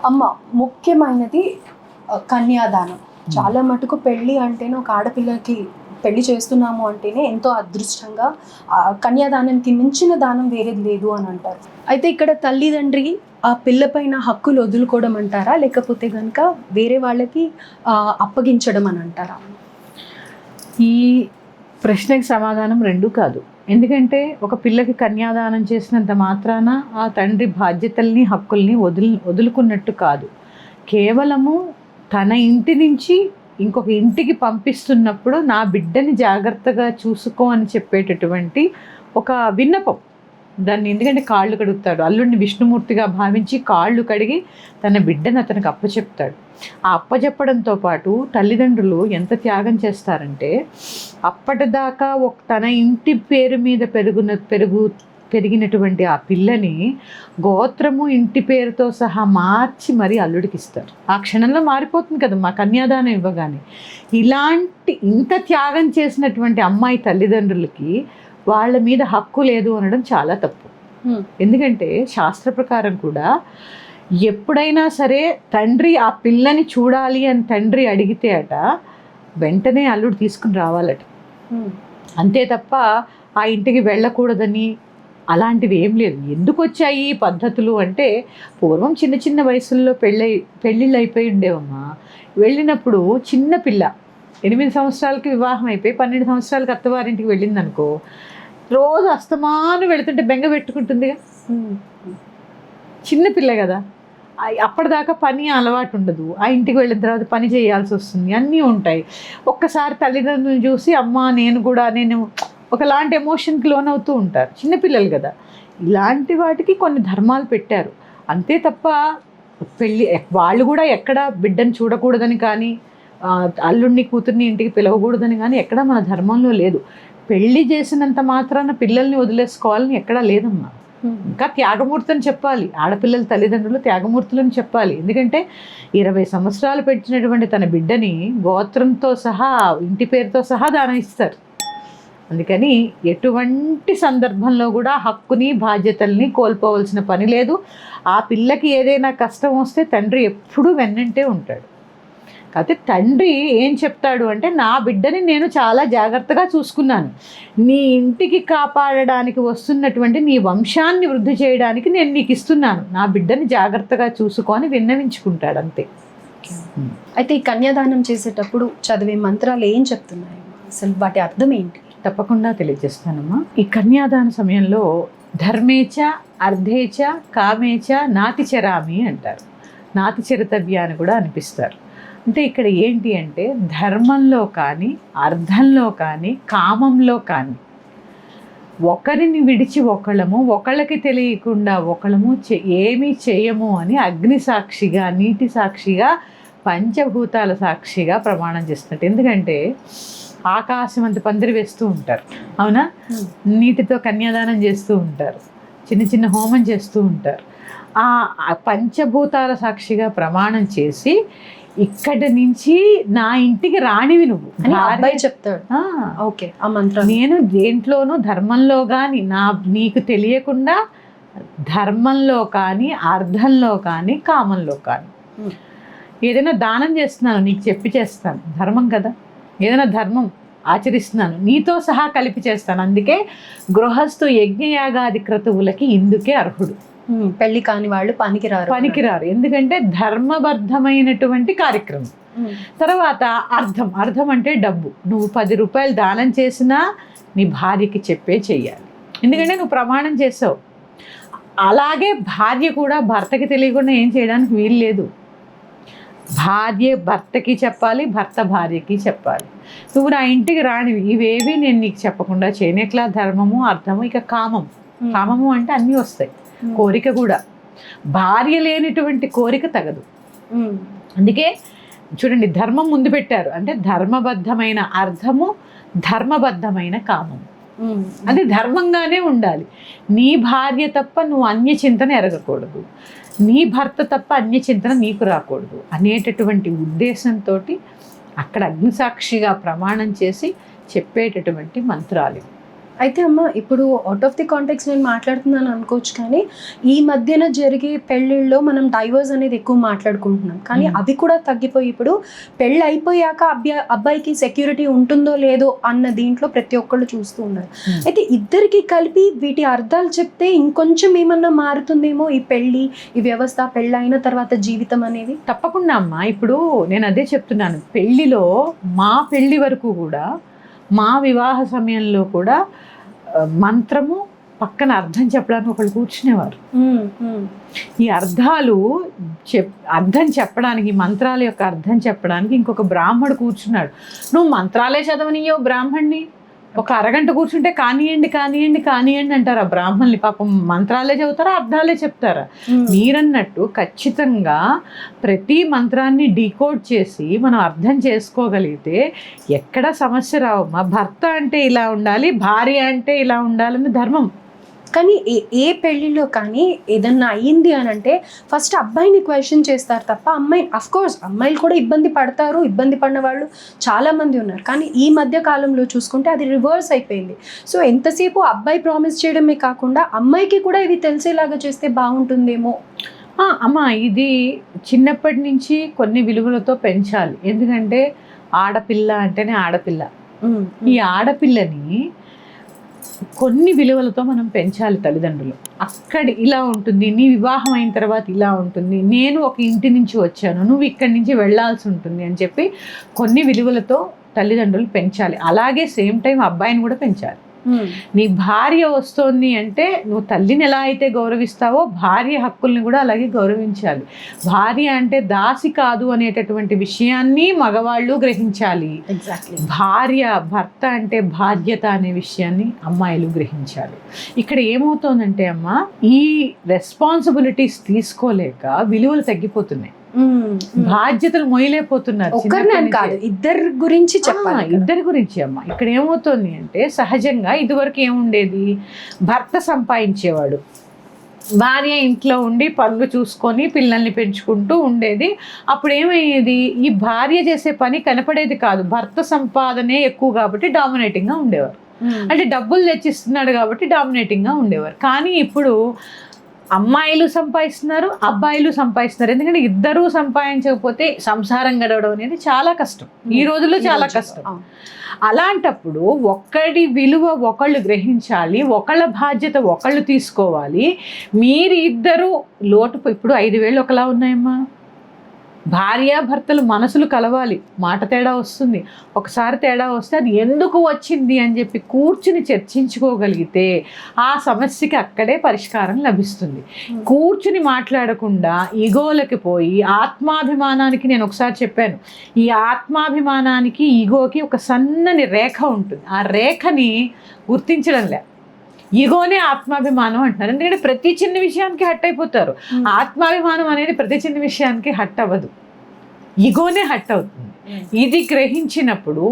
అమ్మ ముఖ్యమైనది కన్యాదానం. చాలా మటుకు పెళ్ళి అంటేనే ఒక ఆడపిల్లకి పెళ్లి చేస్తున్నాము అంటేనే ఎంతో అదృష్టంగా కన్యాదానానికి మించిన దానం వేరేది లేదు అని అంటారు. అయితే ఇక్కడ తల్లిదండ్రి ఆ పిల్లపైన హక్కులు వదులుకోవడం అంటారా, లేకపోతే కనుక వేరే వాళ్ళకి అప్పగించడం అని అంటారా? ఈ ప్రశ్నకి సమాధానం రెండు కాదు. ఎందుకంటే ఒక పిల్లకి కన్యాదానం చేసినంత మాత్రాన ఆ తండ్రి బాధ్యతల్ని హక్కుల్ని వదులుకున్నట్టు కాదు. కేవలము తన ఇంటి నుంచి ఇంకొక ఇంటికి పంపిస్తున్నప్పుడు నా బిడ్డని జాగ్రత్తగా చూసుకో అని చెప్పేటటువంటి ఒక విన్నపం దాన్ని. ఎందుకంటే కాళ్ళు కడుగుతాడు, అల్లుడిని విష్ణుమూర్తిగా భావించి కాళ్ళు కడిగి తన బిడ్డను అతనికి అప్పచెప్తాడు. ఆ అప్పచెప్పడంతో పాటు తల్లిదండ్రులు ఎంత త్యాగం చేస్తారంటే, అప్పటిదాకా తన ఇంటి పేరు మీద పెరిగినటువంటి ఆ పిల్లని గోత్రము ఇంటి పేరుతో సహా మార్చి మరీ అల్లుడికి ఇస్తారు. ఆ క్షణంలో మారిపోతుంది కదా మా కన్యాదానం ఇవ్వగానే. ఇంత త్యాగం చేసినటువంటి అమ్మాయి తల్లిదండ్రులకి వాళ్ళ మీద హక్కు లేదు అనడం చాలా తప్పు. ఎందుకంటే శాస్త్ర ప్రకారం కూడా ఎప్పుడైనా సరే తండ్రి ఆ పిల్లని చూడాలి అని తండ్రి అడిగితే అట వెంటనే అల్లుడు తీసుకుని రావాలట. అంతే తప్ప ఆ ఇంటికి వెళ్ళకూడదని అలాంటివి ఏం లేదు. ఎందుకు వచ్చాయి ఈ పద్ధతులు అంటే, పూర్వం చిన్న చిన్న వయసుల్లో పెళ్ళిళ్ళు అయిపోయి ఉండేవమ్మా. వెళ్ళినప్పుడు చిన్న పిల్ల 8 సంవత్సరాలకి వివాహం అయిపోయి 12 సంవత్సరాలకి అత్తవారింటికి వెళ్ళిందనుకో, రోజు అస్తమాను వెళుతుంటే బెంగ పెట్టుకుంటుందిగా. చిన్నపిల్ల కదా, అప్పటిదాకా పని అలవాటు ఉండదు. ఆ ఇంటికి వెళ్ళిన తర్వాత పని చేయాల్సి వస్తుంది, అన్నీ ఉంటాయి. ఒక్కసారి తల్లిదండ్రులను చూసి నేను ఒకలాంటి ఎమోషన్కి లోనవుతూ ఉంటారు చిన్నపిల్లలు కదా. ఇలాంటి వాటికి కొన్ని ధర్మాలు పెట్టారు అంతే తప్ప వాళ్ళు కూడా ఎక్కడ బిడ్డను చూడకూడదని కానీ, అల్లుడిని కూతుర్ని ఇంటికి పిలవకూడదని కానీ ఎక్కడ మన ధర్మంలో లేదు. పెళ్లి చేసినంత మాత్రాన పిల్లల్ని వదిలేసుకోవాలని ఎక్కడా లేదమ్మా. ఇంకా త్యాగమూర్తిని చెప్పాలి, ఆడపిల్లల తల్లిదండ్రులు త్యాగమూర్తులని చెప్పాలి. ఎందుకంటే 20 సంవత్సరాలు పెట్టినటువంటి తన బిడ్డని గోత్రంతో సహా ఇంటి పేరుతో సహా దానం ఇస్తారు. అందుకని ఎటువంటి సందర్భంలో కూడా హక్కుని బాధ్యతల్ని కోల్పోవలసిన పని లేదు. ఆ పిల్లకి ఏదైనా కష్టం వస్తే తండ్రి ఎప్పుడూ వెన్నంటే ఉంటాడు. కాకపోతే తండ్రి ఏం చెప్తాడు అంటే, నా బిడ్డని నేను చాలా జాగ్రత్తగా చూసుకున్నాను, నీ ఇంటికి కాపాడడానికి వస్తున్నటువంటి నీ వంశాన్ని వృద్ధి చేయడానికి నేను నీకు ఇస్తున్నాను, నా బిడ్డని జాగ్రత్తగా చూసుకొని విన్నవించుకుంటాడు అంతే. అయితే ఈ కన్యాదానం చేసేటప్పుడు చదివే మంత్రాలు ఏం చెప్తున్నాయి, అసలు వాటి అర్థం ఏంటి? తప్పకుండా తెలియజేస్తానమ్మా. ఈ కన్యాదాన సమయంలో ధర్మేచ అర్ధేచ కామేచ నాతిచరామి అంటారు. నాతిచరితవ్య అని కూడా అనిపిస్తారు. అంటే ఇక్కడ ఏంటి అంటే, ధర్మంలో కానీ అర్థంలో కానీ కామంలో కానీ ఒకరిని విడిచి ఒకళ్ళకి తెలియకుండా ఏమీ చేయము అని అగ్ని సాక్షిగా, నీటి సాక్షిగా, పంచభూతాల సాక్షిగా ప్రమాణం చేస్తున్నట్టు. ఎందుకంటే ఆకాశం అంత పందిరి వేస్తూ ఉంటారు, అవునా, నీటితో కన్యాదానం చేస్తూ ఉంటారు, చిన్న చిన్న హోమం చేస్తూ ఉంటారు. ఆ పంచభూతాల సాక్షిగా ప్రమాణం చేసి, ఇక్కడి నుంచి నా ఇంటికి రానివి నువ్వు అని అబ్బాయి చెప్తాడు. ఓకే, ఆ మంత్రం నేను దేంట్లోనూ ధర్మంలో కానీ నీకు తెలియకుండా ధర్మంలో కానీ అర్థంలో కానీ కామంలో కానీ ఏదైనా దానం చేస్తున్నాను నీకు చెప్పి చేస్తాను, ధర్మం కదా, ఏదైనా ధర్మం ఆచరిస్తున్నాను నీతో సహా కలిపి చేస్తాను. అందుకే గృహస్థు యజ్ఞయాగాది క్రతువులకి ఇందుకే అర్హుడు. పెళ్లి కాని వాళ్ళు పనికిరారు. ఎందుకంటే ధర్మబద్ధమైనటువంటి కార్యక్రమం. తర్వాత అర్థం అంటే డబ్బు. నువ్వు 10 రూపాయలు దానం చేసినా నీ భార్యకి చెయ్యాలి. ఎందుకంటే నువ్వు ప్రమాణం చేసావు. అలాగే భార్య కూడా భర్తకి తెలియకుండా ఏం చేయడానికి వీలు లేదు. భార్య భర్తకి చెప్పాలి, భర్త భార్యకి చెప్పాలి. నువ్వు నా ఇంటికి రానివి ఇవేవి నేను నీకు చెప్పకుండా చేయను. ఎట్లా? ధర్మము, అర్థము, ఇక కామము అంటే అన్నీ వస్తాయి. కోరిక కూడా, భార్య లేనిటువంటి కోరిక తగదు. అందుకే చూడండి, ధర్మం ముందు పెట్టారు. అంటే ధర్మబద్ధమైన అర్థము, ధర్మబద్ధమైన కామము. అది ధర్మంగానే ఉండాలి. నీ భార్య తప్ప నువ్వు అన్య చింతన ఎరగకూడదు, నీ భర్త తప్ప అన్య చింతన నీకు రాకూడదు అనేటటువంటి ఉద్దేశంతో అక్కడ అగ్నిసాక్షిగా ప్రమాణం చేసి చెప్పేటటువంటి మంత్రాలు. అయితే అమ్మ ఇప్పుడు అవుట్ ఆఫ్ ది కాంటెక్స్ నేను మాట్లాడుతున్నాను అనుకోవచ్చు, కానీ ఈ మధ్యన జరిగే పెళ్ళిళ్ళలో మనం డైవర్స్ అనేది ఎక్కువ మాట్లాడుకుంటున్నాం, కానీ అవి కూడా తగ్గిపోయి ఇప్పుడు పెళ్ళి అయిపోయాక అబ్బాయికి సెక్యూరిటీ ఉంటుందో లేదో అన్న దీంట్లో ప్రతి ఒక్కళ్ళు చూస్తూ ఉన్నారు. అయితే ఇద్దరికి కలిపి వీటి అర్థాలు చెప్తే ఇంకొంచెం ఏమన్నా మారుతుందేమో ఈ పెళ్ళి, ఈ వ్యవస్థ, పెళ్ళి అయిన తర్వాత జీవితం అనేది. తప్పకుండా అమ్మా. ఇప్పుడు నేను అదే చెప్తున్నాను, పెళ్ళిలో మా పెళ్ళి వరకు కూడా, మా వివాహ సమయంలో కూడా మంత్రము పక్కన అర్థం చెప్పడానికి ఒకళ్ళు కూర్చునేవారు. ఈ అర్థాలు అర్థం చెప్పడానికి, మంత్రాల యొక్క అర్థం చెప్పడానికి ఇంకొక బ్రాహ్మడు కూర్చున్నాడు. నువ్వు మంత్రాలే చదవనియో బ్రాహ్మణ్ణి, ఒక అరగంట కూర్చుంటే కానివ్వండి కానివ్వండి కానివ్వండి అంటారు ఆ బ్రాహ్మణులు. పాపం మంత్రాలే చదువుతారా, అర్థాలే చెప్తారా? మీరన్నట్టు ఖచ్చితంగా ప్రతి మంత్రాన్ని డీకోడ్ చేసి మనం అర్థం చేసుకోగలిగితే ఎక్కడ సమస్య రావమ్మా. భర్త అంటే ఇలా ఉండాలి, భార్య అంటే ఇలా ఉండాలని ధర్మం. కానీ ఏ పెళ్ళిలో కానీ ఏదన్నా అయ్యింది అని అంటే ఫస్ట్ అబ్బాయిని క్వశ్చన్ చేస్తారు తప్ప అమ్మాయి, అఫ్కోర్స్ అమ్మాయిలు కూడా ఇబ్బంది పడతారు, ఇబ్బంది పడిన వాళ్ళు చాలామంది ఉన్నారు, కానీ ఈ మధ్య కాలంలో చూసుకుంటే అది రివర్స్ అయిపోయింది. సో ఎంతసేపు అబ్బాయి ప్రామిస్ చేయడమే కాకుండా అమ్మాయికి కూడా ఇది తెలిసేలాగా చేస్తే బాగుంటుందేమో. అమ్మ, ఇది చిన్నప్పటి నుంచి కొన్ని విలువలతో పెంచాలి. ఎందుకంటే ఆడపిల్ల అంటేనే ఆడపిల్ల. ఈ ఆడపిల్లని కొన్ని విలువలతో మనం పెంచాలి తల్లిదండ్రులు. అక్కడ ఇలా ఉంటుంది, నీ వివాహం అయిన తర్వాత ఇలా ఉంటుంది, నేను ఒక ఇంటి నుంచి వచ్చాను, నువ్వు ఇక్కడి నుంచి వెళ్ళాల్సి ఉంటుంది అని చెప్పి కొన్ని విలువలతో తల్లిదండ్రులు పెంచాలి. అలాగే సేమ్ టైం అబ్బాయిని కూడా పెంచాలి. నీ భార్య వస్తోంది అంటే నువ్వు తల్లిని ఎలా అయితే గౌరవిస్తావో భార్య హక్కుల్ని కూడా అలాగే గౌరవించాలి. భార్య అంటే దాసి కాదు అనేటటువంటి విషయాన్ని మగవాళ్ళు గ్రహించాలి. ఎగ్జాక్ట్లీ. భర్త అంటే బాధ్యత అనే విషయాన్ని అమ్మాయిలు గ్రహించాలి. ఇక్కడ ఏమవుతోందంటే అమ్మ, ఈ రెస్పాన్సిబిలిటీస్ తీసుకోలేక విలువలు తగ్గిపోతున్నాయి, బాధ్యతలు మొయ్యలేకపోతున్నారు. ఇద్దరి గురించి చెప్పాలి, ఇద్దరి గురించి అమ్మ. ఇక్కడ ఏమవుతుంది అంటే సహజంగా ఇదివరకు ఏముండేది, భర్త సంపాదించేవాడు, భార్య ఇంట్లో ఉండి పనులు చూసుకొని పిల్లల్ని పెంచుకుంటూ ఉండేది. అప్పుడు ఏమయ్యేది, ఈ భార్య చేసే పని కనపడేది కాదు, భర్త సంపాదనే ఎక్కువ కాబట్టి డామినేటింగ్గా ఉండేవారు. అంటే డబ్బులు తెచ్చిస్తున్నాడు కాబట్టి డామినేటింగ్గా ఉండేవారు. కానీ ఇప్పుడు అమ్మాయిలు సంపాదిస్తున్నారు, అబ్బాయిలు సంపాదిస్తున్నారు. ఎందుకంటే ఇద్దరూ సంపాదించకపోతే సంసారం గడవడం అనేది చాలా కష్టం, ఈ రోజుల్లో చాలా కష్టం. అలాంటప్పుడు ఒక్కడి విలువ ఒకళ్ళు గ్రహించాలి, ఒకళ్ళ బాధ్యత ఒకళ్ళు తీసుకోవాలి. మీరు ఇద్దరు లోటు, ఇప్పుడు 5,000 ఒకలా ఉన్నాయమ్మా. భార్యాభర్తలు మనసులు కలవాలి, మాట తేడా వస్తుంది, ఒకసారి తేడా వస్తే అది ఎందుకు వచ్చింది అని చెప్పి కూర్చుని చర్చించుకోగలిగితే ఆ సమస్యకి అక్కడే పరిష్కారం లభిస్తుంది. కూర్చుని మాట్లాడకుండా ఈగోలకి పోయి ఆత్మాభిమానానికి, నేను ఒకసారి చెప్పాను, ఈ ఆత్మాభిమానానికి ఈగోకి ఒక సన్నని రేఖ ఉంటుంది, ఆ రేఖని గుర్తించడం లే. ఈగోనే ఆత్మాభిమానం అంటున్నారు, ఎందుకంటే ప్రతి చిన్న విషయానికి హట్ అయిపోతారు. ఆత్మాభిమానం అనేది ప్రతి చిన్న విషయానికి హట్ అవ్వదు, ఈగోనే హట్ అవుతుంది. ఇది గ్రహించినప్పుడు,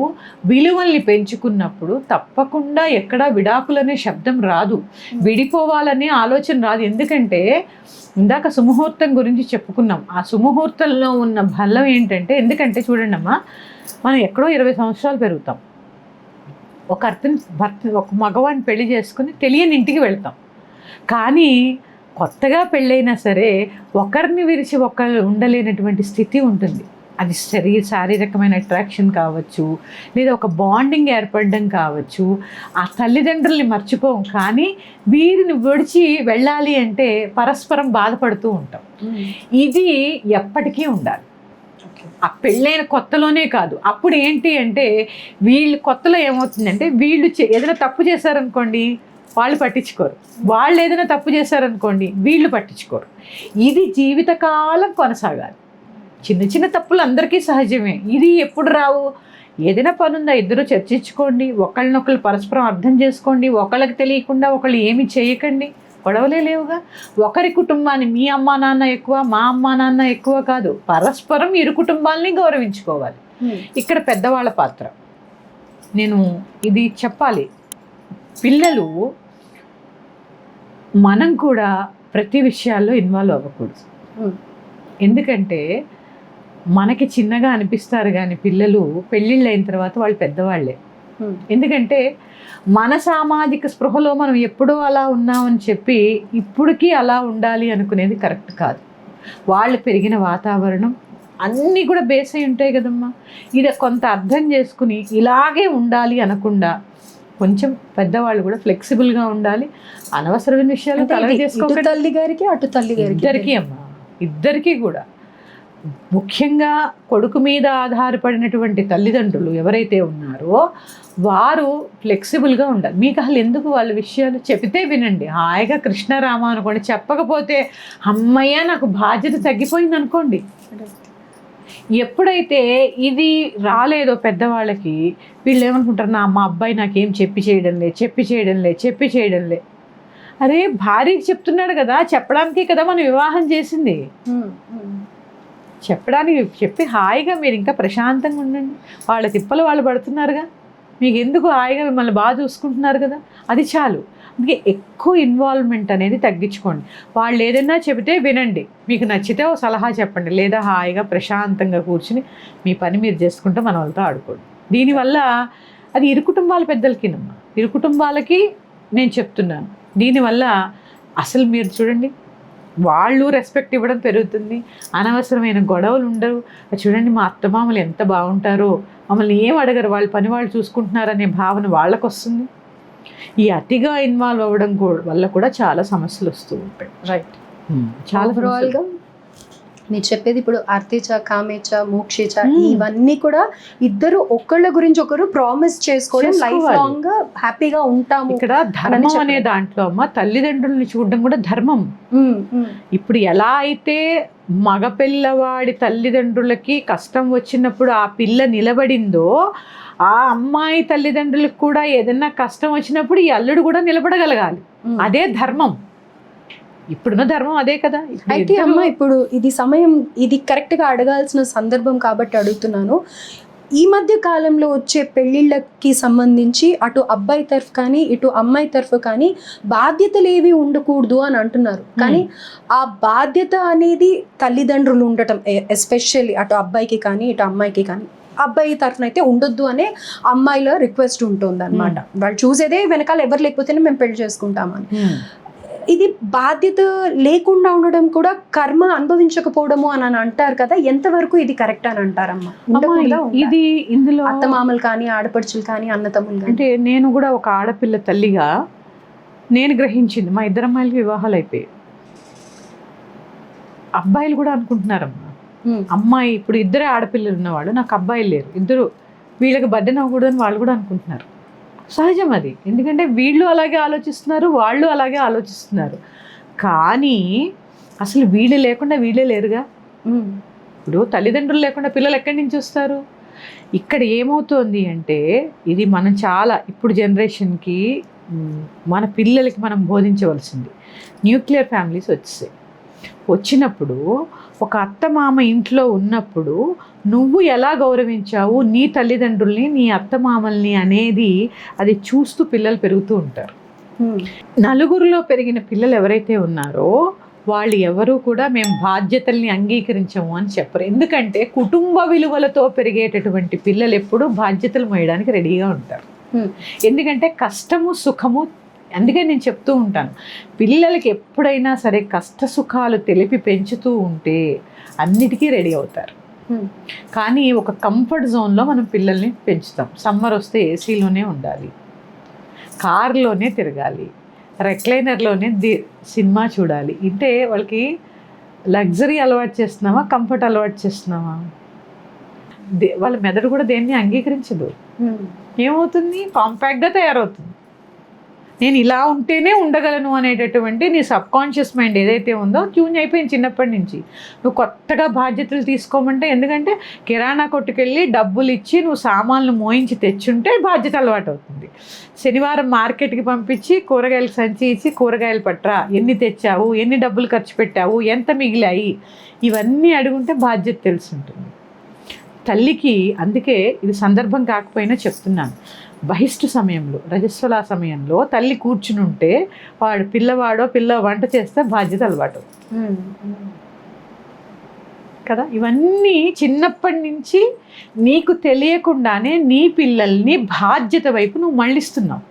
విలువల్ని పెంచుకున్నప్పుడు తప్పకుండా ఎక్కడా విడాకులనే శబ్దం రాదు, విడిపోవాలనే ఆలోచన రాదు. ఎందుకంటే ఇందాక సుముహూర్తం గురించి చెప్పుకున్నాం, ఆ సుముహూర్తంలో ఉన్న బలం ఏంటంటే, ఎందుకంటే చూడండి అమ్మా, మనం ఎక్కడో 20 సంవత్సరాలు పెరుగుతాం, ఒక మగవాడిని పెళ్లి చేసుకుని తెలియని ఇంటికి వెళ్తాం. కానీ కొత్తగా పెళ్ళైనా సరే ఒకరిని విరిచి ఒకరు ఉండలేనటువంటి స్థితి ఉంటుంది. అది శారీరకమైన అట్రాక్షన్ కావచ్చు, లేదా ఒక బాండింగ్ ఏర్పడడం కావచ్చు. ఆ తల్లిదండ్రుల్ని మర్చిపోం, కానీ వీరిని విడిచి వెళ్ళాలి అంటే పరస్పరం బాధపడుతూ ఉంటాం. ఇది ఎప్పటికీ ఉండాలి. ఆ పెళ్ళైన కొత్తలోనే కాదు, అప్పుడు ఏంటి అంటే వీళ్ళు కొత్తలో ఏమవుతుందంటే, వీళ్ళు ఏదైనా తప్పు చేశారనుకోండి వాళ్ళు పట్టించుకోరు, వాళ్ళు ఏదైనా తప్పు చేశారనుకోండి వీళ్ళు పట్టించుకోరు. ఇది జీవితకాలం కొనసాగాలి. చిన్న చిన్న తప్పులు అందరికీ సహజమే, ఇది ఎప్పుడు రావు. ఏదైనా పని ఉందా, ఇద్దరు చర్చించుకోండి, ఒకళ్ళనొకళ్ళు పరస్పరం అర్థం చేసుకోండి, ఒకళ్ళకి తెలియకుండా ఒకళ్ళు ఏమి చేయకండి, గొడవలే లేవుగా. ఒకరి కుటుంబాన్ని, మీ అమ్మా నాన్న ఎక్కువ, మా అమ్మా నాన్న ఎక్కువ కాదు, పరస్పరం ఇరు కుటుంబాలని గౌరవించుకోవాలి. ఇక్కడ పెద్దవాళ్ళ పాత్ర, నేను ఇది చెప్పాలి, పిల్లలు మనం కూడా ప్రతి విషయాల్లో ఇన్వాల్వ్ అవ్వకూడదు. ఎందుకంటే మనకి చిన్నగా అనిపిస్తారు, కానీ పిల్లలు పెళ్ళిళ్ళు అయిన తర్వాత వాళ్ళు పెద్దవాళ్ళే. ఎందుకంటే మన సామాజిక స్పృహలో మనం ఎప్పుడో అలా ఉన్నామని చెప్పి ఇప్పటికీ అలా ఉండాలి అనుకునేది కరెక్ట్ కాదు. వాళ్ళు పెరిగిన వాతావరణం అన్నీ కూడా బేస్ అయి ఉంటాయి కదమ్మా. ఇది కొంత అర్థం చేసుకుని ఇలాగే ఉండాలి అనకుండా కొంచెం పెద్దవాళ్ళు కూడా ఫ్లెక్సిబుల్గా ఉండాలి. అనవసరమైన విషయాలు ఇటు తల్లి గారికి అటు తల్లి గారికి ఇద్దరికీ అమ్మా, ఇద్దరికీ కూడా. ముఖ్యంగా కొడుకు మీద ఆధారపడినటువంటి తల్లిదండ్రులు ఎవరైతే ఉన్నారో వారు ఫ్లెక్సిబుల్గా ఉండాలి. మీకు అసలు ఎందుకు వాళ్ళ విషయాలు చెబితే వినండి, హాయిగా కృష్ణారామ అనుకోండి. చెప్పకపోతే అమ్మయ్య నాకు బాధ్యత తగ్గిపోయింది అనుకోండి. ఎప్పుడైతే ఇది రాలేదో పెద్దవాళ్ళకి వీళ్ళు ఏమనుకుంటారు, మా అబ్బాయి నాకేం చెప్పి చేయడంలే. అరే భార్యకి చెప్తున్నాడు కదా, చెప్పడానికే కదా మనం వివాహం చేసింది. చెప్పడానికి చెప్పి హాయిగా మీరు ఇంకా ప్రశాంతంగా ఉండండి. వాళ్ళ తిప్పలు వాళ్ళు పడుతున్నారుగా, మీకు ఎందుకు హాయిగా మిమ్మల్ని బాగా చూసుకుంటున్నారు కదా, అది చాలు. అందుకే ఎక్కువ ఇన్వాల్వ్మెంట్ అనేది తగ్గించుకోండి. వాళ్ళు ఏదైనా చెబితే వినండి, మీకు నచ్చితే ఓ సలహా చెప్పండి, లేదా హాయిగా ప్రశాంతంగా కూర్చుని మీ పని మీరు చేసుకుంటే మన వాళ్ళతో ఆడుకోండి. దీనివల్ల అది ఇరు కుటుంబాల పెద్దలకినమ్మా, ఇరు కుటుంబాలకి నేను చెప్తున్నాను. దీనివల్ల అసలు మీరు చూడండి, వాళ్ళు రెస్పెక్ట్ ఇవ్వడం పెరుగుతుంది, అనవసరమైన గొడవలు ఉండవు. చూడండి మా అత్తమామలు ఎంత బాగుంటారో, మమ్మల్ని ఏం అడగరు, వాళ్ళ పని వాళ్ళు చూసుకుంటున్నారనే భావన వాళ్ళకు వస్తుంది. ఈ అతిగా ఇన్వాల్వ్ అవ్వడం వల్ల కూడా చాలా సమస్యలు వస్తూ ఉంటాయి. రైట్. చాలా ఓవరాల్గా మీరు చెప్పేది ఇప్పుడు అర్థేచ, కామేచ, మోక్షేచ ఇవన్నీ కూడా ఇద్దరు ఒకళ్ళ గురించి ఒకరు ప్రామిస్ చేసుకోవడం, లైఫ్ లాంగ్ గా హ్యాపీగా ఉంటాము. ఇక్కడ ధర్మం అనే దాంట్లో అమ్మ తల్లిదండ్రులని చూడడం కూడా ధర్మం. ఇప్పుడు ఎలా అయితే మగపిల్లవాడి తల్లిదండ్రులకి కష్టం వచ్చినప్పుడు ఆ పిల్ల నిలబడిందో, ఆ అమ్మాయి తల్లిదండ్రులకు కూడా ఏదైనా కష్టం వచ్చినప్పుడు ఈ అల్లుడు కూడా నిలబడగలగాలి. అదే ధర్మం, ఇప్పుడున్న ధర్మం అదే కదా. అయితే అమ్మ ఇప్పుడు ఇది సమయం, ఇది కరెక్ట్గా అడగాల్సిన సందర్భం కాబట్టి అడుగుతున్నాను. ఈ మధ్య కాలంలో వచ్చే పెళ్ళిళ్ళకి సంబంధించి అటు అబ్బాయి తరఫు కానీ ఇటు అమ్మాయి తరఫు కానీ బాధ్యతలు ఏవి ఉండకూడదు అని అంటున్నారు. కానీ ఆ బాధ్యత అనేది తల్లిదండ్రులు ఉండటం, ఎస్పెషల్లీ అటు అబ్బాయికి కానీ ఇటు అమ్మాయికి కానీ, అబ్బాయి తరఫున అయితే ఉండొద్దు అనే అమ్మాయిల రిక్వెస్ట్ ఉంటుంది అనమాట. వాళ్ళు చూసేదే వెనకాల ఎవరు లేకపోతేనే మేము పెళ్లి చేసుకుంటామని. ఇది బాధ్యత లేకుండా ఉండడం కూడా కర్మ అనుభవించకపోవడము అని అంటారు కదా, ఎంతవరకు ఇది కరెక్ట్ అని అంటారమ్మా? ఇది ఇందులో అత్తమామలు కానీ ఆడపడుచులు కానీ అన్నతమ్ములు కానీ, అంటే నేను కూడా ఒక ఆడపిల్ల తల్లిగా నేను గ్రహించింది, మా ఇద్దరు అమ్మాయిలకి వివాహాలు అయిపోయాయి. అబ్బాయిలు కూడా అనుకుంటున్నారమ్మా, అమ్మాయి ఇప్పుడు ఇద్దరే ఆడపిల్లలు ఉన్నవాళ్ళు, నాకు అబ్బాయిలు లేరు, ఇద్దరు వీళ్ళకి బర్డెన్ అవ్వకూడదని వాళ్ళు కూడా అనుకుంటున్నారు. సహజం అది, ఎందుకంటే వీళ్ళు అలాగే ఆలోచిస్తున్నారు, వాళ్ళు అలాగే ఆలోచిస్తున్నారు. కానీ అసలు వీళ్ళు లేకుండా వీళ్ళే లేరుగా. ఇప్పుడు తల్లిదండ్రులు లేకుండా పిల్లలు ఎక్కడి నుంచి వస్తారు? ఇక్కడ ఏమవుతోంది అంటే, ఇది మనం చాలా ఇప్పుడు జనరేషన్కి మన పిల్లలకి మనం బోధించవలసింది. న్యూక్లియర్ ఫ్యామిలీస్ వచ్చినప్పుడు ఒక అత్తమామ ఇంట్లో ఉన్నప్పుడు నువ్వు ఎలా గౌరవించావు నీ తల్లిదండ్రుల్ని, నీ అత్తమామల్ని అనేది అది చూస్తూ పిల్లలు పెరుగుతూ ఉంటారు. నలుగురిలో పెరిగిన పిల్లలు ఎవరైతే ఉన్నారో వాళ్ళు ఎవరూ కూడా మేము బాధ్యతల్ని అంగీకరించము అని చెప్పరు. ఎందుకంటే కుటుంబ విలువలతో పెరిగేటటువంటి పిల్లలు ఎప్పుడూ బాధ్యతలు మోయడానికి రెడీగా ఉంటారు. ఎందుకంటే కష్టము సుఖము, అందుకే నేను చెప్తూ ఉంటాను, పిల్లలకి ఎప్పుడైనా సరే కష్ట సుఖాలు తెలిపి పెంచుతూ ఉంటే అన్నిటికీ రెడీ అవుతారు. కానీ ఒక కంఫర్ట్ జోన్లో మనం పిల్లల్ని పెంచుతాం. సమ్మర్ వస్తే ఏసీలోనే ఉండాలి, కార్లోనే తిరగాలి, రెక్లైనర్లోనే సినిమా చూడాలి. అంటే వాళ్ళకి లగ్జరీ అలవాటు చేస్తున్నామా, కంఫర్ట్ అలవాటు చేస్తున్నామా? వాళ్ళ మెదడు కూడా దేన్ని అంగీకరించదు. ఏమవుతుంది? కాంపాక్ట్గా తయారవుతుంది. నేను ఇలా ఉంటేనే ఉండగలను అనేటటువంటి నీ సబ్కాన్షియస్ మైండ్ ఏదైతే ఉందో ట్యూన్ అయిపోయింది చిన్నప్పటి నుంచి. నువ్వు కొత్తగా బాధ్యతలు తీసుకోమంటే, ఎందుకంటే కిరాణా కొట్టుకెళ్ళి డబ్బులు ఇచ్చి నువ్వు సామాన్లు మోయించి తెచ్చుంటే బాధ్యత అలవాటు అవుతుంది. శనివారం మార్కెట్కి పంపించి కూరగాయలు సంచి ఇచ్చి కూరగాయలు పట్టరా, ఎన్ని తెచ్చావు, ఎన్ని డబ్బులు ఖర్చు పెట్టావు, ఎంత మిగిలాయి, ఇవన్నీ అడుగుంటే బాధ్యత తెలుసుంటుంది తల్లికి. అందుకే ఇది సందర్భం కాకపోయినా చెప్తున్నాను, బహిష్టు సమయంలో రజస్వల సమయంలో తల్లి కూర్చుని ఉంటే వాడు పిల్ల వంట చేస్తే బాధ్యత అలవాటు. కదా. ఇవన్నీ చిన్నప్పటి నుంచి నీకు తెలియకుండానే నీ పిల్లల్ని బాధ్యత వైపు నువ్వు మళ్ళిస్తున్నావు.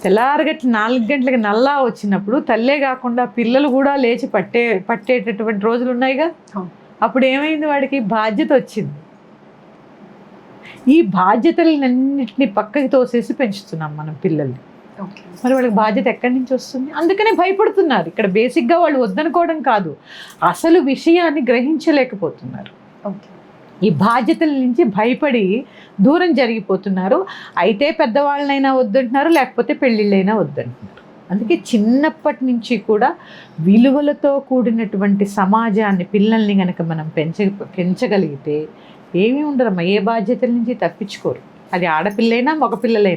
తెల్లారగట్ల 4 గంటలకు నల్లా వచ్చినప్పుడు తల్లే కాకుండా పిల్లలు కూడా లేచి పట్టేటటువంటి రోజులు ఉన్నాయిగా. అప్పుడు ఏమైంది, వాడికి బాధ్యత వచ్చింది. ఈ బాధ్యతలన్నింటినీ పక్కకి తోసేసి పెంచుతున్నాం మనం పిల్లల్ని. మరి వాళ్ళకి బాధ్యత ఎక్కడి నుంచి వస్తుంది? అందుకనే భయపడుతున్నారు. ఇక్కడ బేసిక్గా వాళ్ళు వద్దనుకోవడం కాదు, అసలు విషయాన్ని గ్రహించలేకపోతున్నారు. ఈ బాధ్యతల నుంచి భయపడి దూరం జరిగిపోతున్నారు. అయితే పెద్దవాళ్ళనైనా వద్దంటున్నారు, లేకపోతే పెళ్ళిళ్ళైనా వద్దంటున్నారు. అందుకే చిన్నప్పటి నుంచి కూడా విలువలతో కూడినటువంటి సమాజాన్ని, పిల్లల్ని కనుక మనం పెంచగలిగితే ఏమీ ఉండరమ్మా. ఏ బాధ్యతల నుంచి తప్పించుకోరు. అది ఆడపిల్లైనా మగపిల్లలైనా.